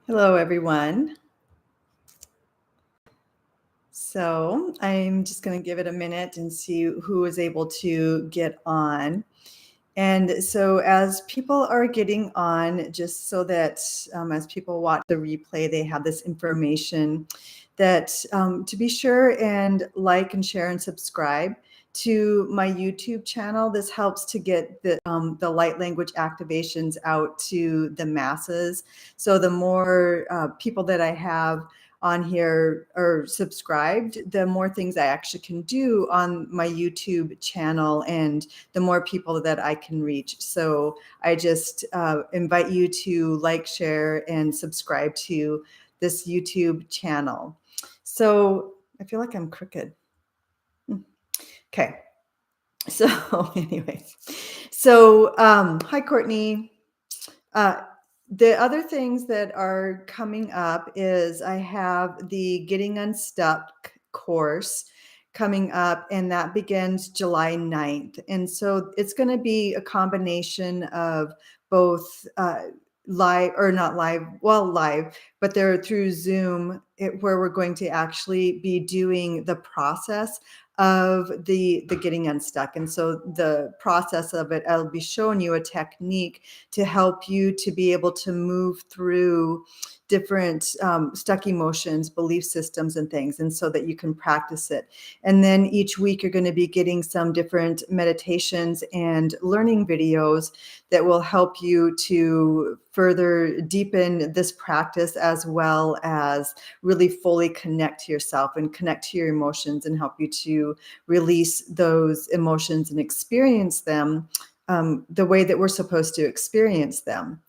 Hello, everyone. So I'm just going to give it a minute and see who is able to get on. And so, as people are getting on, just so that as people watch the replay, they have this information that to be sure and like and share and subscribe to my YouTube channel. This helps to get the light language activations out to the masses. So, the more people that I have on here or subscribed, the more things I actually can do on my YouTube channel and the more people that I can reach. So I just invite you to like, share, and subscribe to this YouTube channel. So I feel like I'm crooked. Okay. So anyway, hi, Courtney. Uh, the other things that are coming up is I have the Getting Unstuck course coming up, and that begins July 9th. And so it's going to be a combination of both live or not live, well, live, but they're through Zoom, where we're going to actually be doing the process of the getting unstuck. And so the process of it, I'll be showing you a technique to help you to be able to move through different stuck emotions, belief systems, and things, and so that you can practice it. And then each week you're going to be getting some different meditations and learning videos that will help you to further deepen this practice, as well as really fully connect to yourself and connect to your emotions and help you to release those emotions and experience them the way that we're supposed to experience them.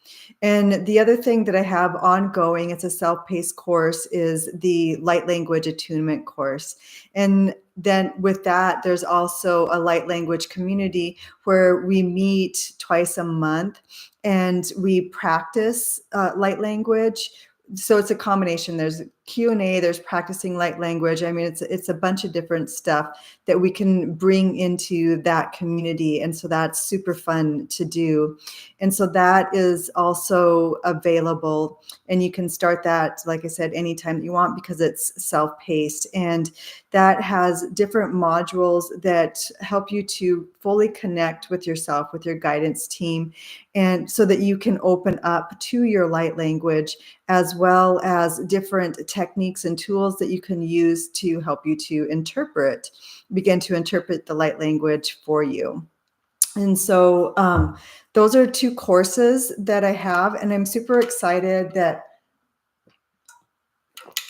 And the other thing that I have ongoing, it's a self-paced course, is the light language attunement course. And then with that, there's also a light language community where we meet twice a month and we practice light language. So it's a combination. There's Q&A, there's practicing light language. I mean, it's a bunch of different stuff that we can bring into that community. And so that's super fun to do. And so that is also available. And you can start that, like I said, anytime you want, because it's self-paced. And that has different modules that help you to fully connect with yourself, with your guidance team, and so that you can open up to your light language, as well as different techniques and tools that you can use to help you to begin to interpret the light language for you. And so those are two courses that I have, and I'm super excited that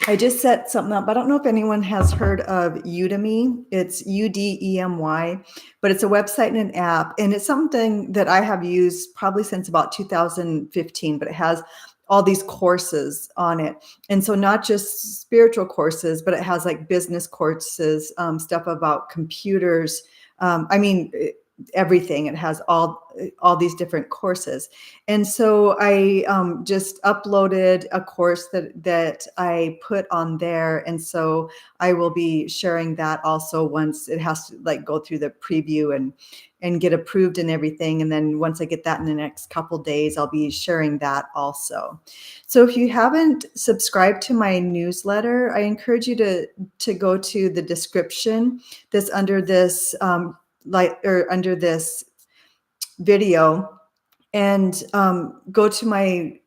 I just set something up. I don't know if anyone has heard of Udemy. It's Udemy, but it's a website and an app, and it's something that I have used probably since about 2015, but it has all these courses on it. And so not just spiritual courses, but it has like business courses, stuff about computers. I mean, everything. It has all these different courses. And so I just uploaded a course that I put on there. And so I will be sharing that also once it has to like go through the preview and get approved and everything. And then once I get that in the next couple days, I'll be sharing that also. So if you haven't subscribed to my newsletter, I encourage you to go to the description that's under this under this video, and go to my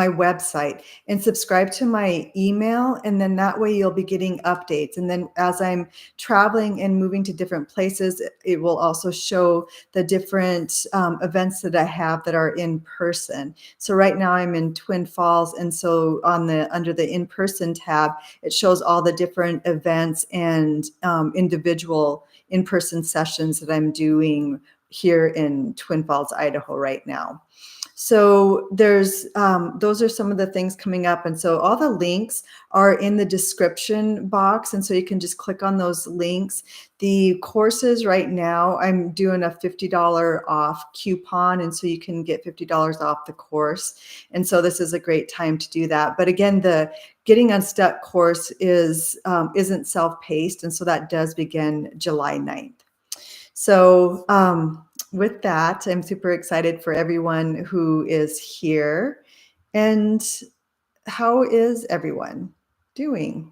website and subscribe to my email, and then that way you'll be getting updates. And then as I'm traveling and moving to different places, it will also show the different events that I have that are in person. So right now I'm in Twin Falls, and so under the in-person tab, it shows all the different events and individual in-person sessions that I'm doing here in Twin Falls, Idaho right now. So there's those are some of the things coming up. And so all the links are in the description box. And so you can just click on those links. The courses right now, I'm doing a $50 off coupon. And so you can get $50 off the course. And so this is a great time to do that. But again, the Getting Unstuck course isn't self-paced. And so that does begin July 9th. So with that, I'm super excited for everyone who is here. And how is everyone doing?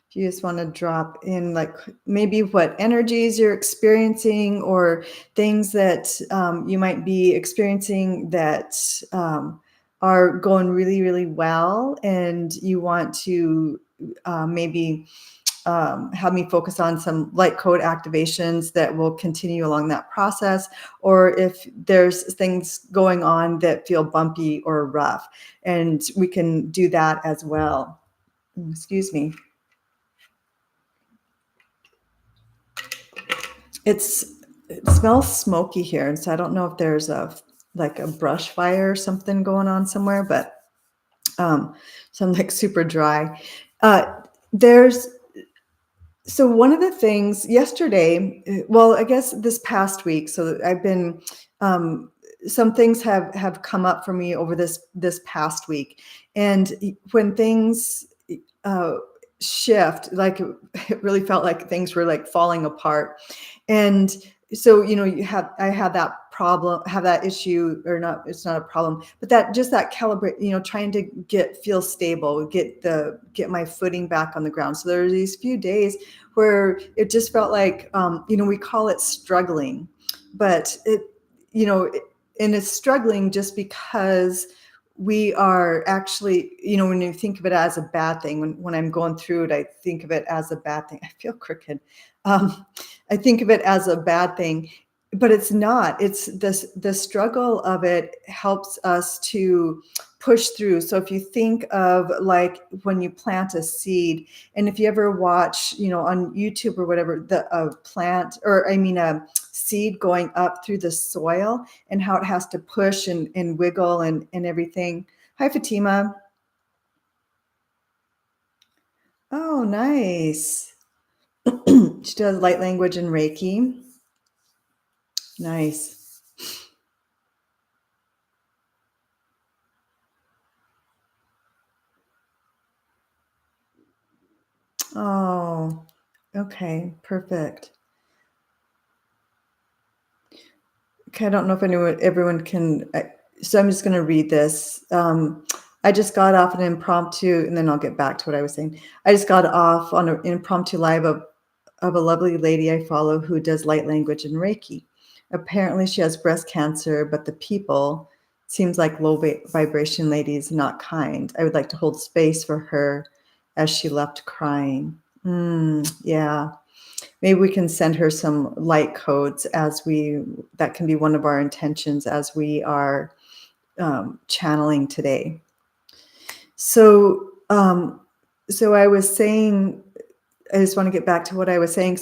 If you just want to drop in, like maybe what energies you're experiencing or things that you might be experiencing that are going really, really well, and you want to maybe have me focus on some light code activations that will continue along that process, or if there's things going on that feel bumpy or rough, and we can do that as well. Excuse me. It's it smells smoky here, and so I don't know if there's a like a brush fire or something going on somewhere, but so I'm like super dry. There's So one of the things yesterday, well, I guess this past week, so I've been um, some things have come up for me over this past week, and when things uh, shift, like it really felt like things were like falling apart, and so I had that problem, have that issue, or not, it's not a problem, but that just that calibrate, trying to feel stable, get my footing back on the ground. So there are these few days where it just felt like, we call it struggling, but and it's struggling just because we are actually, when you think of it as a bad thing, when I'm going through it, I think of it as a bad thing. I feel crooked. Um, I think of it as a bad thing, but it's not. It's the struggle of it helps us to push through. So if you think of like when you plant a seed, and if you ever watch, on YouTube or whatever, the plant, or I mean a seed going up through the soil, and how it has to push and wiggle and everything. Hi, Fatima. Oh, nice. She does light language and Reiki. Nice. Oh, okay, perfect. Okay, I don't know if everyone can. So I'm just going to read this. I just got off an impromptu, and then I'll get back to what I was saying. I just got off on an impromptu live of a lovely lady I follow who does light language and Reiki. Apparently, she has breast cancer, but the people seems like low vibration ladies, not kind. I would like to hold space for her as she left crying. Yeah. Maybe we can send her some light codes that can be one of our intentions as we are channeling today. So, so I was saying, I just want to get back to what I was saying,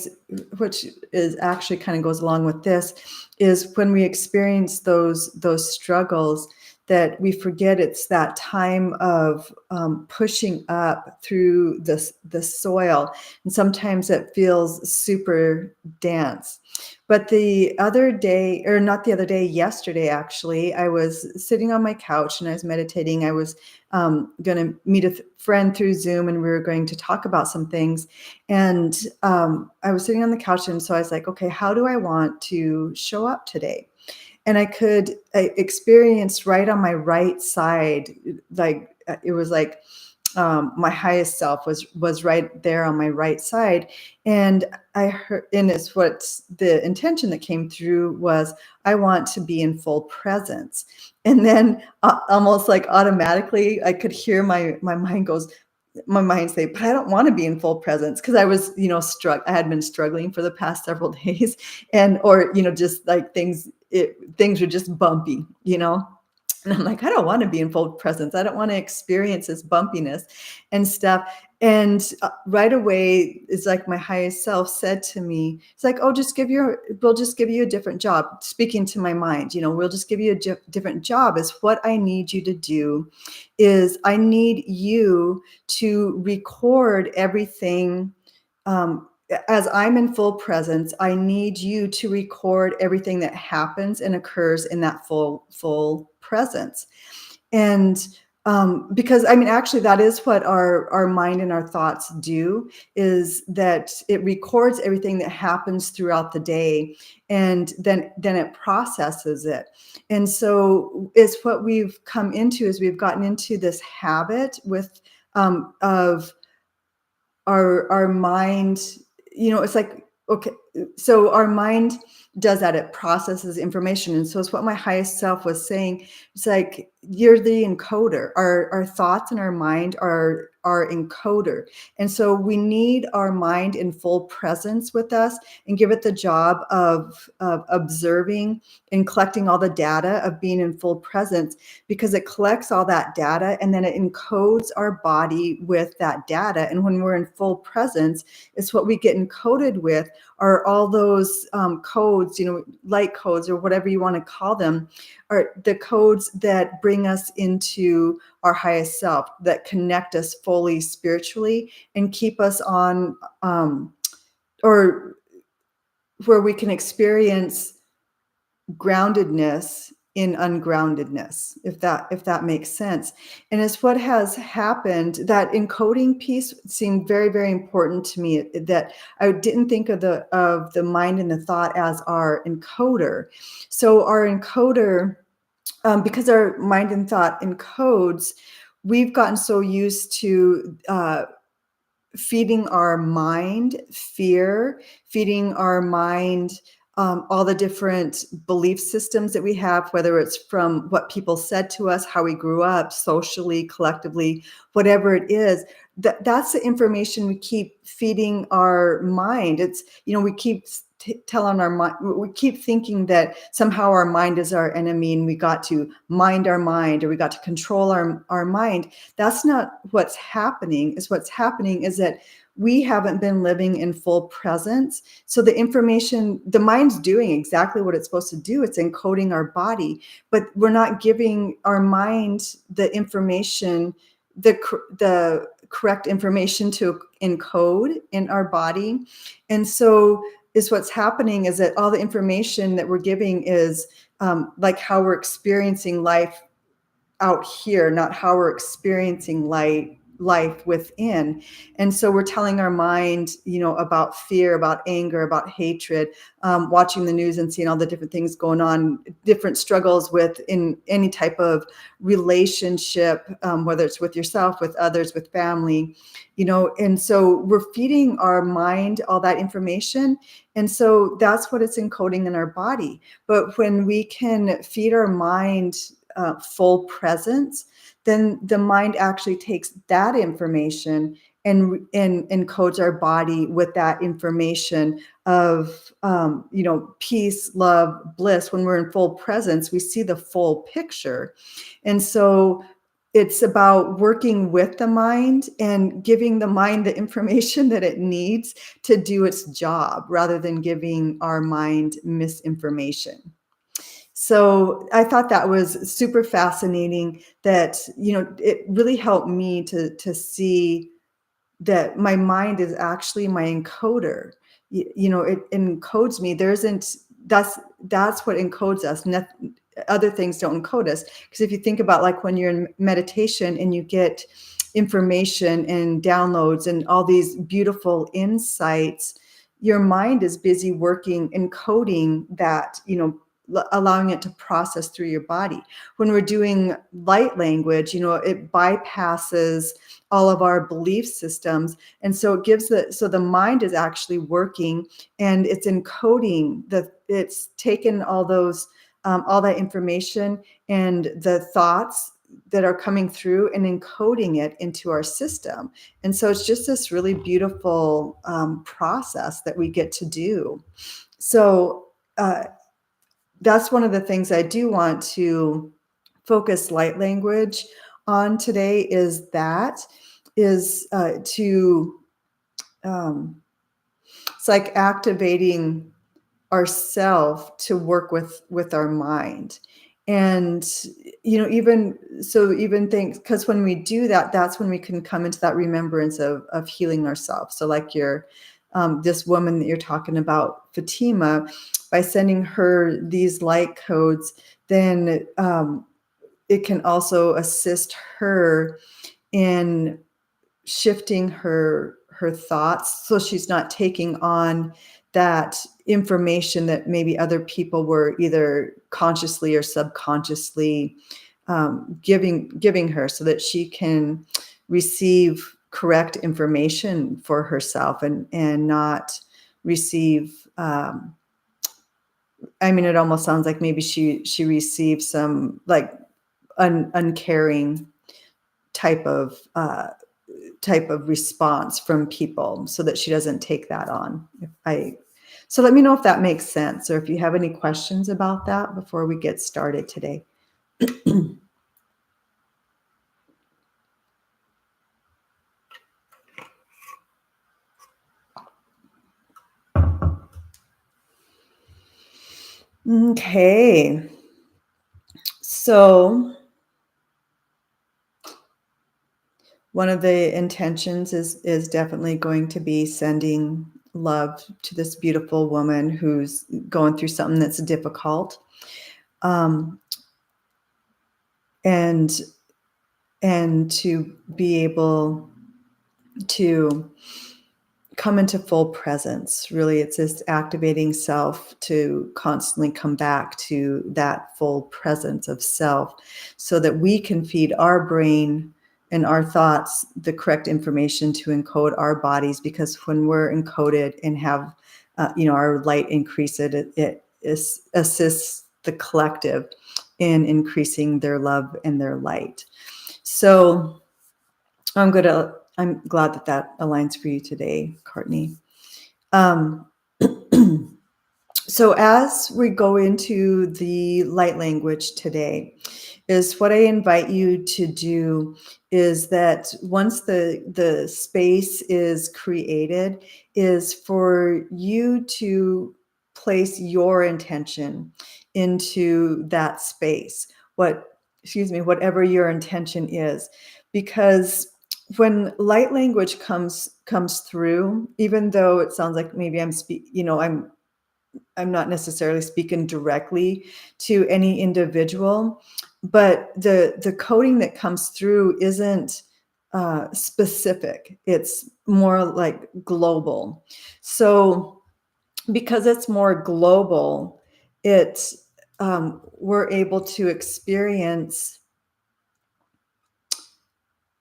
which is actually kind of goes along with this, is when we experience those struggles, that we forget it's that time of pushing up through the soil, and sometimes it feels super dense. But the other day, or not the other day, yesterday actually, I was sitting on my couch and I was meditating. I was going to meet a friend through Zoom, and we were going to talk about some things. And I was sitting on the couch, and so I was like, okay, how do I want to show up today? And I experienced right on my right side, like it was like my highest self was right there on my right side, and I heard, and it's what the intention that came through was, I want to be in full presence. And then almost like automatically, I could hear my mind say, but I don't want to be in full presence, because I was, I had been struggling for the past several days, and or just like things were just bumpy, and I'm like, I don't want to be in full presence. I don't want to experience this bumpiness and stuff. And right away, it's like my highest self said to me, it's like, oh, we'll just give you a different job. Speaking to my mind, we'll just give you a different job. Is what I need you to do is I need you to record everything. As I'm in full presence, I need you to record everything that happens and occurs in that full presence. And Because I mean, actually, that is what our mind and our thoughts do, is that it records everything that happens throughout the day, and then it processes it. And so it's what we've come into, is we've gotten into this habit with of our mind. It's like, okay, so our mind does that, it processes information. And so it's what my highest self was saying. It's like, you're the encoder. Our thoughts and our mind are our encoder. And so we need our mind in full presence with us, and give it the job of observing and collecting all the data, of being in full presence, because it collects all that data and then it encodes our body with that data. And when we're in full presence, it's what we get encoded with are all those codes, light codes, or whatever you want to call them, are the codes that bring us into our highest self, that connect us fully spiritually and keep us on, or where we can experience groundedness in ungroundedness, if that makes sense. And it's what has happened. That encoding piece seemed very, very important to me, that I didn't think of the mind and the thought as our encoder. So our encoder, because our mind and thought encodes, we've gotten so used to feeding our mind fear, feeding our mind all the different belief systems that we have, whether it's from what people said to us, how we grew up socially, collectively, whatever it is. That's the information we keep feeding our mind. It's, we keep telling our mind, we keep thinking that somehow our mind is our enemy, and we got to mind our mind, or we got to control our mind. That's not what's happening. What's happening is that we haven't been living in full presence. So the information, the mind's doing exactly what it's supposed to do. It's encoding our body, but we're not giving our mind the information, the correct information to encode in our body. And so what's happening is that all the information that we're giving is like how we're experiencing life out here, not how we're experiencing life within. And so we're telling our mind, about fear, about anger, about hatred, watching the news and seeing all the different things going on, different struggles in any type of relationship, whether it's with yourself, with others, with family, and so we're feeding our mind all that information. And so that's what it's encoding in our body. But when we can feed our mind full presence, then the mind actually takes that information and encodes our body with that information of peace, love, bliss. When we're in full presence, we see the full picture. And so it's about working with the mind and giving the mind the information that it needs to do its job, rather than giving our mind misinformation. So I thought that was super fascinating, that, it really helped me to see that my mind is actually my encoder. It encodes me. There isn't, that's what encodes us. Other things don't encode us. Because if you think about, like, when you're in meditation and you get information and downloads and all these beautiful insights, your mind is busy working, encoding that, allowing it to process through your body. When we're doing light language, it bypasses all of our belief systems. And so it gives so the mind is actually working, and it's encoding it's taken all those, all that information and the thoughts that are coming through, and encoding it into our system. And so it's just this really beautiful process that we get to do. So that's one of the things I do want to focus light language on today, is to it's like activating ourself to work with our mind. And even things, because when we do that, that's when we can come into that remembrance of healing ourselves. So like this woman that you're talking about, Fatima, by sending her these light codes, then it can also assist her in shifting her thoughts, so she's not taking on that information that maybe other people were either consciously or subconsciously giving her, so that she can receive correct information for herself, and not receive I mean, it almost sounds like maybe she receives some like uncaring type of response from people, so that she doesn't take that on. So let me know if that makes sense, or if you have any questions about that before we get started today. Okay. So one of the intentions is definitely going to be sending love to this beautiful woman who's going through something that's difficult. Um, and to be able to come into full presence. Really, it's this activating self to constantly come back to that full presence of self, so that we can feed our brain and our thoughts the correct information to encode our bodies. Because when we're encoded and have our light increase, assists the collective in increasing their love and their light. So I'm glad that aligns for you today, Courtney. Um, so as we go into the light language today, is what I invite you to do is that once the space is created, is for you to place your intention into that space. Whatever your intention is, because when light language comes through, even though it sounds like maybe I'm not necessarily speaking directly to any individual, but the coding that comes through isn't specific. It's more like global. So because it's more global, we're able to experience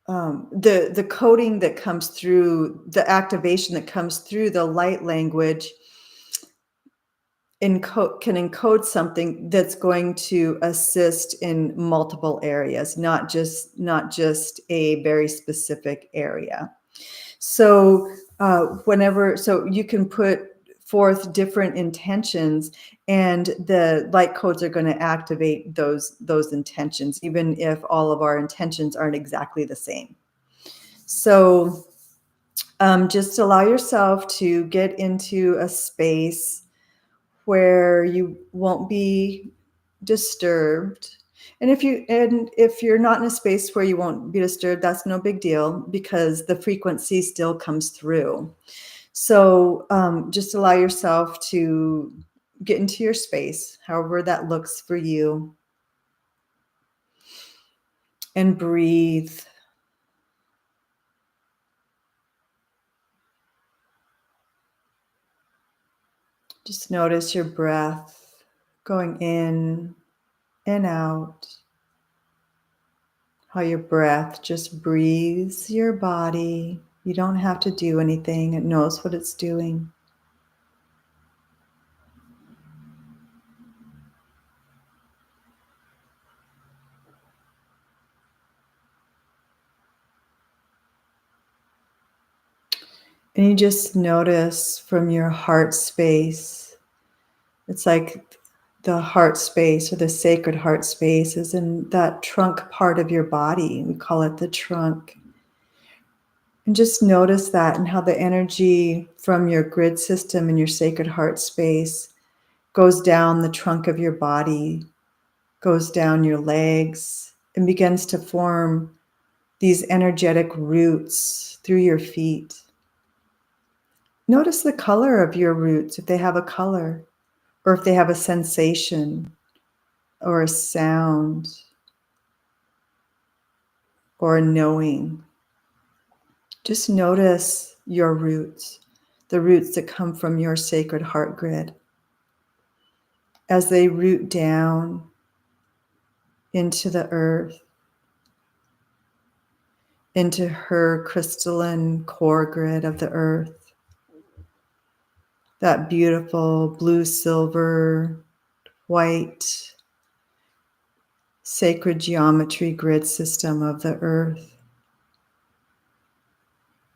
the coding that comes through, the activation that comes through the light language can encode something that's going to assist in multiple areas, not just a very specific area. So so you can put forth different intentions, and the light codes are going to activate those intentions, even if all of our intentions aren't exactly the same. So just allow yourself to get into a space where you won't be disturbed. And if you're not in a space where you won't be disturbed, that's no big deal, because the frequency still comes through. So just allow yourself to get into your space, however that looks for you, and breathe. Just notice your breath going in and out. How your breath just breathes your body. You don't have to do anything. It knows what it's doing. And you just notice from your heart space, it's like the heart space, or the sacred heart space, is in that trunk part of your body. We call it the trunk. And just notice that, and how the energy from your grid system and your sacred heart space goes down the trunk of your body, goes down your legs, and begins to form these energetic roots through your feet. Notice the color of your roots, if they have a color, or if they have a sensation or a sound. or knowing. Just notice your roots, the roots that come from your sacred heart grid, as they root down into the earth, into her crystalline core grid of the earth, that beautiful blue, silver, white, sacred geometry grid system of the earth.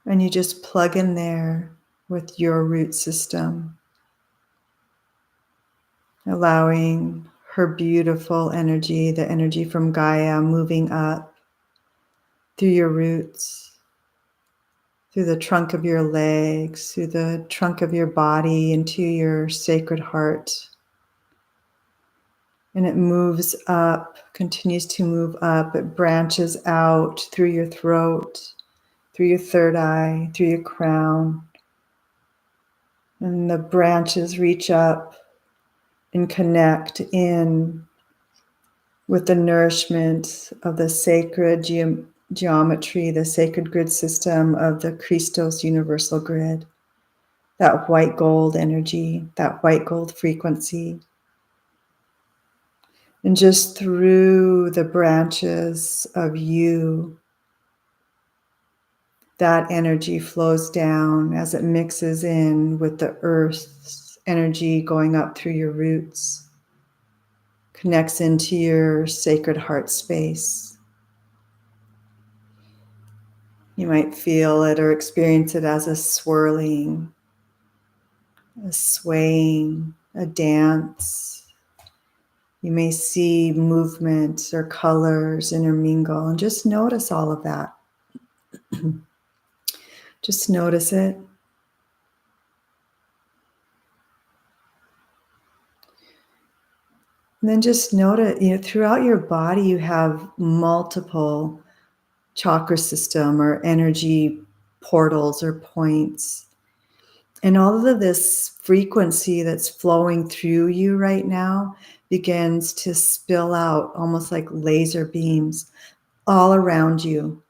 And you just plug in there with your root system, allowing her beautiful energy, the energy from Gaia, moving up through your roots, through the trunk of your legs, through the trunk of your body, into your sacred heart. And it moves up, continues to move up. It branches out through your throat, through your third eye, through your crown. And the branches reach up and connect in with the nourishment of the sacred geometry, the sacred grid system of the Christos universal grid, that white gold energy, that white gold frequency. And just through the branches of you, that energy flows down as it mixes in with the earth's energy going up through your roots, connects into your sacred heart space. You might feel it or experience it as a swirling, a swaying, a dance. You may see movement or colors intermingle, and just notice all of that. Just notice it. And then just notice, throughout your body, you have multiple chakra system or energy portals or points. And all of this frequency that's flowing through you right now begins to spill out almost like laser beams all around you,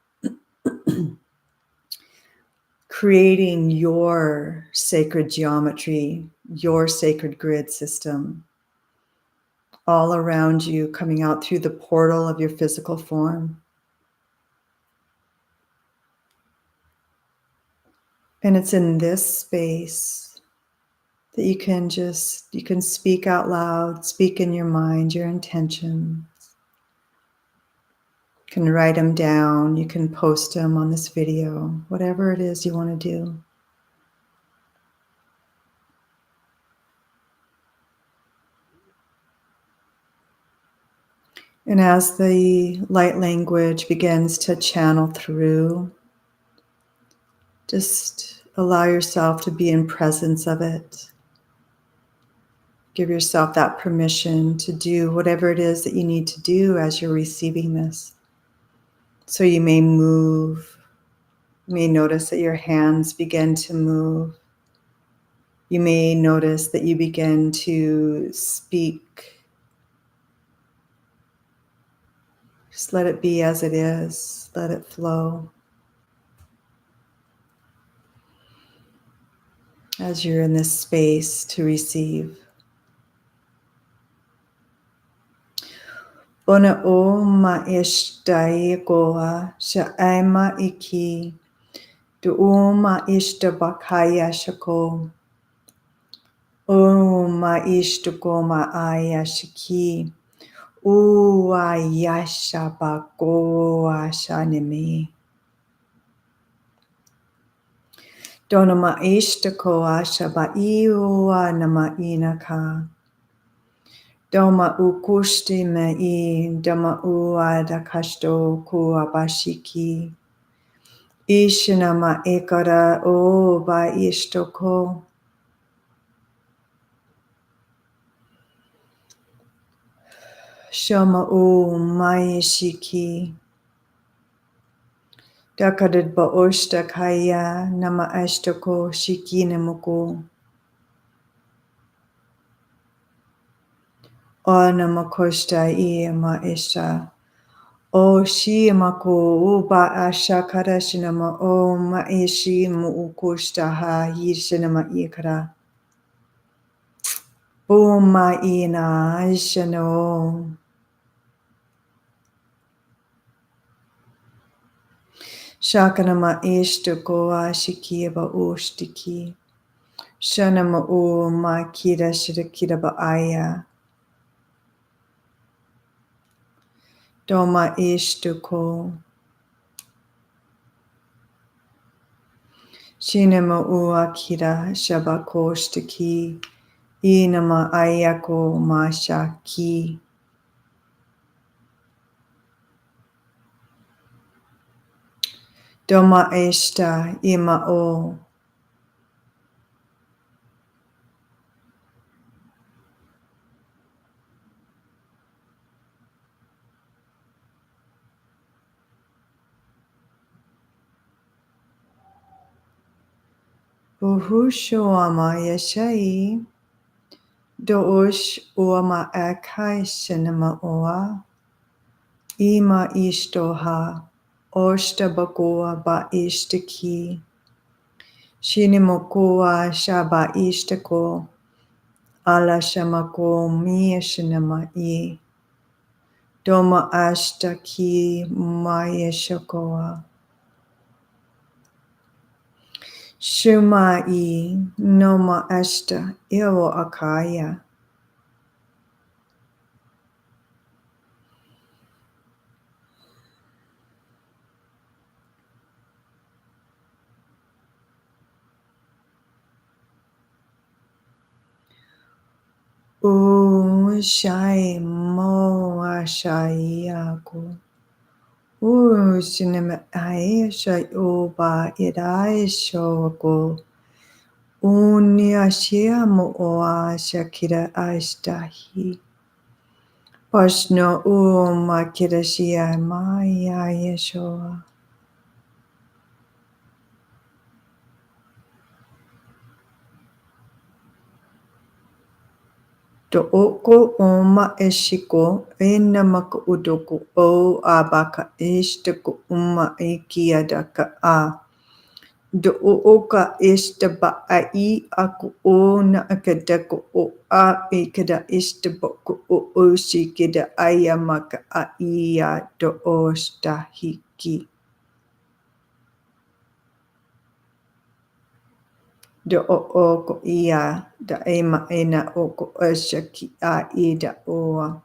creating your sacred geometry, your sacred grid system, all around you, coming out through the portal of your physical form. And it's in this space that you can speak out loud, speak in your mind, your intention. You can write them down, you can post them on this video, whatever it is you want to do. And as the light language begins to channel through, just allow yourself to be in presence of it. Give yourself that permission to do whatever it is that you need to do as you're receiving this. So you may move, you may notice that your hands begin to move. You may notice that you begin to speak. Just let it be as it is. Let it flow. As you're in this space to receive. Ona o ma ishtai goa sha'aima iki. Du o ma ishta bakaya shako. O ma ishta goma ayashiki. O ayasha bako ashanimi. Dona ma ishta ko asha ba iwa nama inaka. Doma ukushti me I dama ua da kashto kuabashiki. Ishinama ekara o ba ishtoko. Shama o maishiki. Dakadid ba oshta kaya nama ashtoko shikine muku. O nama koshta I ma ishta. O shiamako uba ashakara shinama o maishi mu ukushtaha yishinama ikara. Boma ina ishano. Shakanama ishtako ashikiba ushtiki. Shanama o makira shirakiraba aya. Doma ishtako. Shinama o akira shabakoshtaki. Inama ayako mashaki. Doma esta ima o. Uhusho ama yashai. Doosh uama akai shinama oa. Ima ishtoha. Oshta bagoa ba ishtaki. Shinimokoa shaba ishtako. Ala shamako miya shinama i. Doma ashtaki maya shakoa. Shuma i noma ashta iwo akaya. Shai mo ashai ako. Shinema aisha oba idai shoko. Unyashia mo oa shakira ashtahi. Pashno makira shia maya yeshoa. Do oko oma eshiko enamaka udoko o abaka ishtako ikiadaka a. Do oka ishtaba ai aku o na akadako o a ikada ishtabako o shikida ayamaka a iya do ostahiki. Do oko iya da ema ena oko ashaki a ida oa.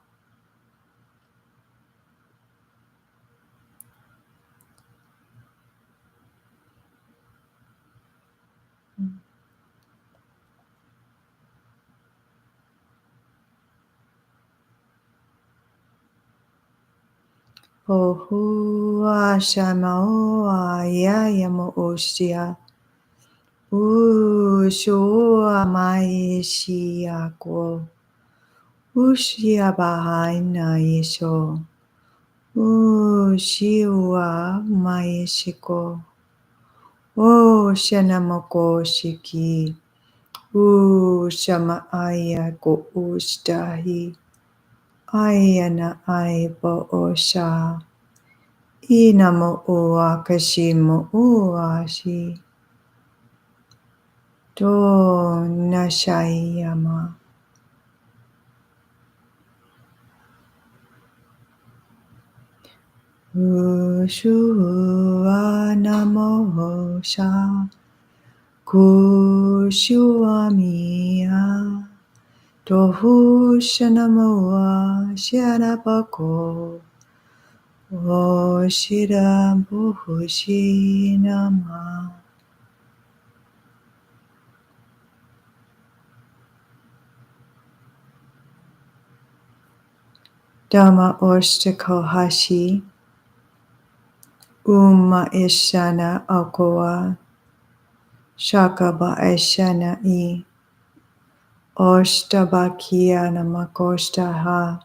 Ohua shamaoa yayamo oshia. Shua mai shiako. Ushia bahaina yesho. Shiwa mai shiko. Shanamoko shiki. Shama ayako ustahi. Ayana aibo osha. Inamo ua kashimo uashi. Do nashayama. Shua namo sha. Kushua miya. Tohu shanamoa shanabako. Shira buhushi nama. Dama ostako hashi. Ishana akoa. Shakaba ishana I. Oshtabakia namakoshtaha.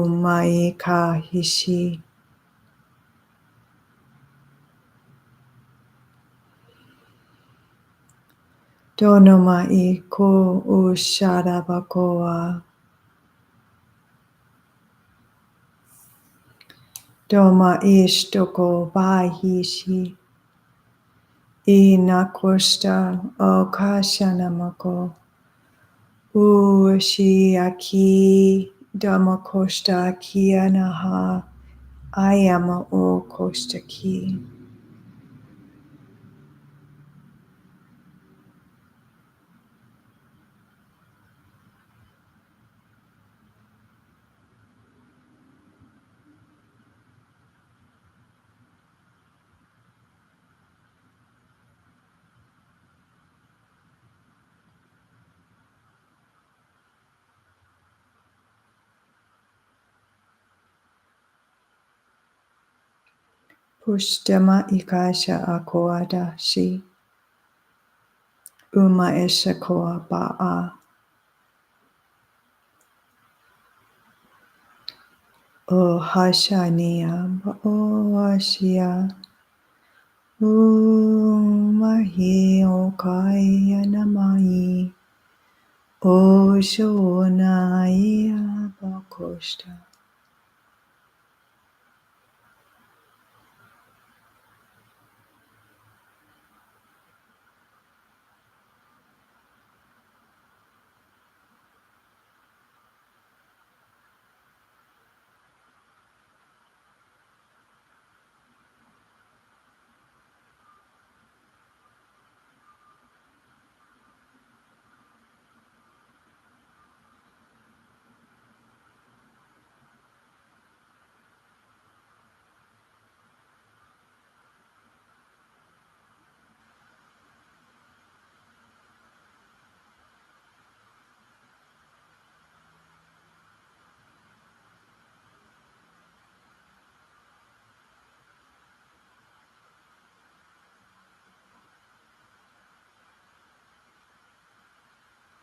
Maika hishi. Donoma iko ushadabakoa. Doma ishtoko bahishi. Inakoshta okashanamako. Ushi aki damakoshta kianaha. Ayama o koshtaki. Pushtama ikasha akoada shi. Uma eshakoa ba'a. O hashania o ashia. Umahi o kaya namai. O shonaya bakoshta.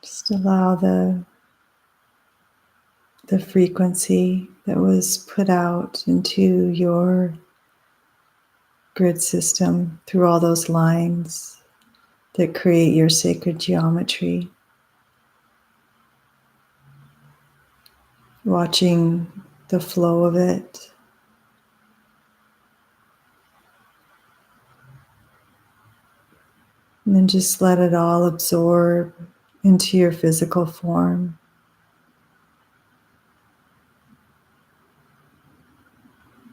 Just allow the frequency that was put out into your grid system through all those lines that create your sacred geometry. Watching the flow of it. And then just let it all absorb into your physical form.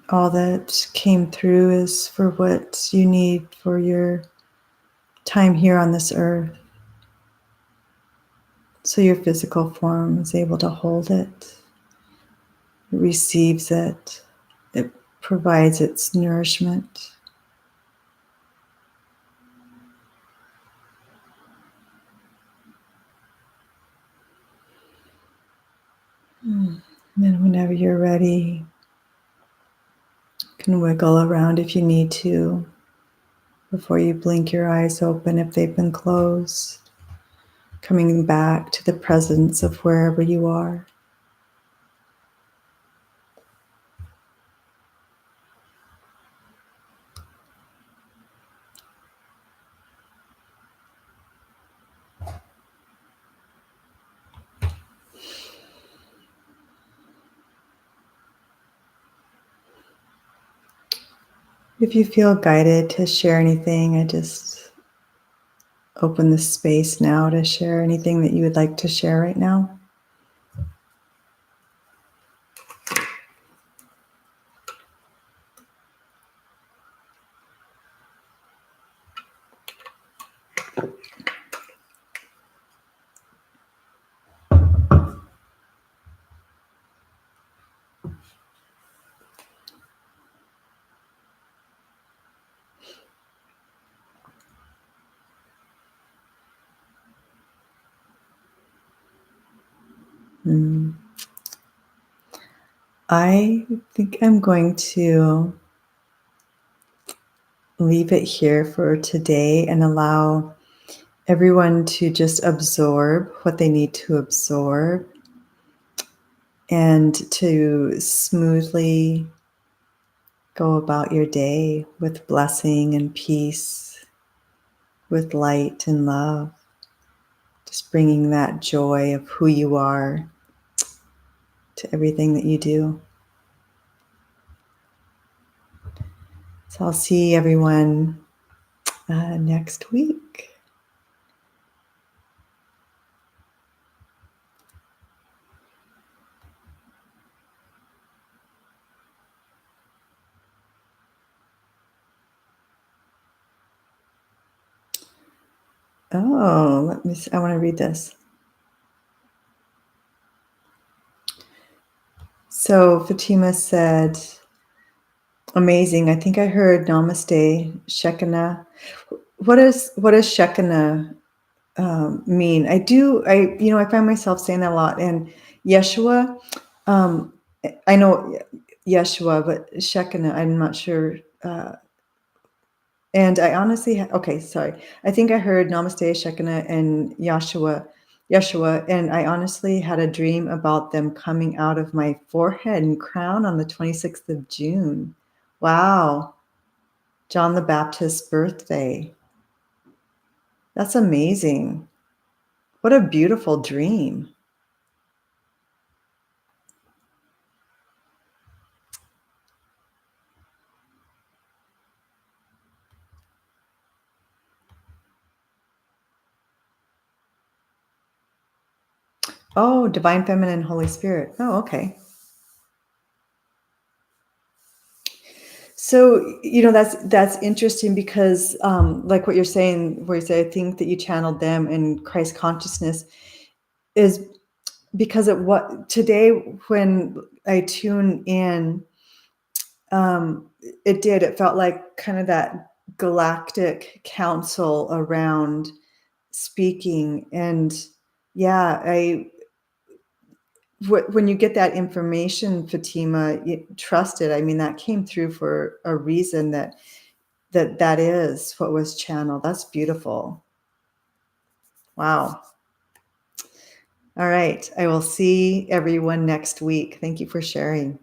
All that came through is for what you need for your time here on this earth. So your physical form is able to hold it. It receives it. It provides its nourishment. And then whenever you're ready, you can wiggle around if you need to before you blink your eyes open if they've been closed. Coming back to the presence of wherever you are. If you feel guided to share anything, I just open the space now to share anything that you would like to share right now. I think I'm going to leave it here for today and allow everyone to just absorb what they need to absorb and to smoothly go about your day with blessing and peace, with light and love, just bringing that joy of who you are to everything that you do. So I'll see everyone next week. Oh, let me see. I want to read this. So Fatima said, amazing. I think I heard Namaste, Shekinah. What does Shekinah mean? I find myself saying that a lot. And Yeshua, um, I know Yeshua, but Shekinah, I'm not sure. And I honestly, okay, sorry. I think I heard Namaste, Shekinah, and Yeshua, and I honestly had a dream about them coming out of my forehead and crown on the 26th of June. Wow, John the Baptist's birthday. That's amazing. What a beautiful dream. Oh, Divine Feminine, Holy Spirit. Oh, okay. So, that's interesting because, like what you're saying, where you say, I think that you channeled them in Christ consciousness, is because of what today when I tune in, um, it felt like kind of that galactic council around speaking. And yeah, when you get that information, Fatima, trust it. I mean, that came through for a reason, that is what was channeled. That's beautiful. Wow. All right. I will see everyone next week. Thank you for sharing.